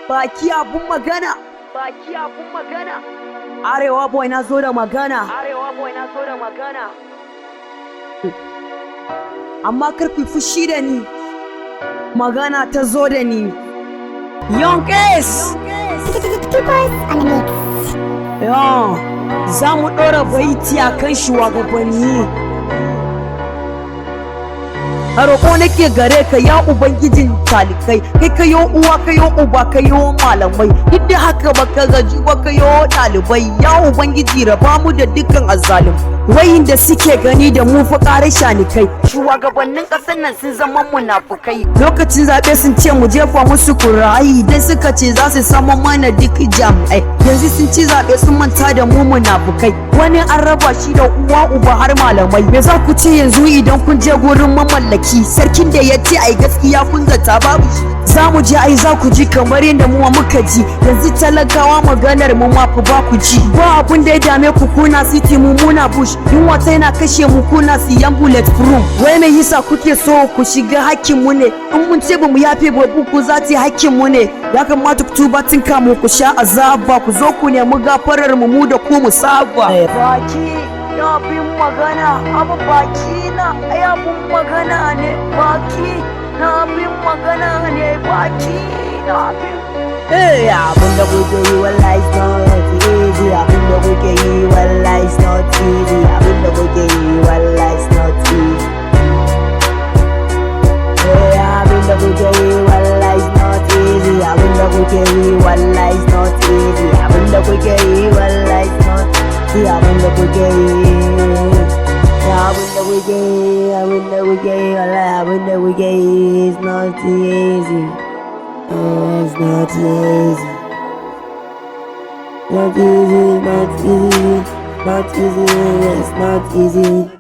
Baki abun magana. Baki abun magana. Arewa boy na zo da magana. Arewa boy na zo da magana. Amma kar ku fushi da ni. Magana ta zo da ni. Young S. Za mu ɗora baiti a kan shugabanni. A roƙo nake gare ka ya ubangijin talikai, kai kayo uwa kayo uba kayo malamai, duk da haka baka gaji ba kayo ɗalibai, ya ubangiji raba mu da dukkan azzalum wayin da suke gani da mu fa ƙarar shanikai. Shugabannin ƙasar nan sun zama munafukai, lokacin zaɓe sun ce mu jefa musu ƙuri'ai, idan suka ce za su sama mana duk jami'ai, yanzu sun ci zaɓe sun manta da mu munafukai, wani an raba shi da uwa uba har malamai. Me za ku ce yanzu idan kun je gurin mamallaki, sarkin da ya ce ai gaskiya kun zata babu shi? Za mu je ai za ku ji kamar yadda mu muka ji, yanzu talakawa maganar mu ma fa ba ku ji. Ba abun da ya dame ku kuna city mu muna bush, yunwa ta yana kashe mu kuna siyan bullet proof. Wai me yasa kuke so ku shiga hakkin mu ne? In mun ce ba mu yafe ba ku za ta hakkin mu ne? Ya kamata ku tuba tun kamu ku sha azaba, ku zo ku nemi gafarar mu da ku mu saba. Baki na bin magana, abu baki na ayabun magana ne, baki na bin magana ne, baki na bin. Hey, abin da kuke yi wallahi is not easy, abin da kuke yi wallahi is not easy, abin da kuke yi wallahi is not easy. Hey, abin da kuke yi wallahi is not easy, abin da kuke yi wallahi is not easy, abin da kuke yi wallahi is not easy, abin da kuke yi. Abin da kuke yi, abin da kuke yi wallahi abin da kuke yi is not easy. It's not easy. Not easy, not easy, not easy, it's not easy.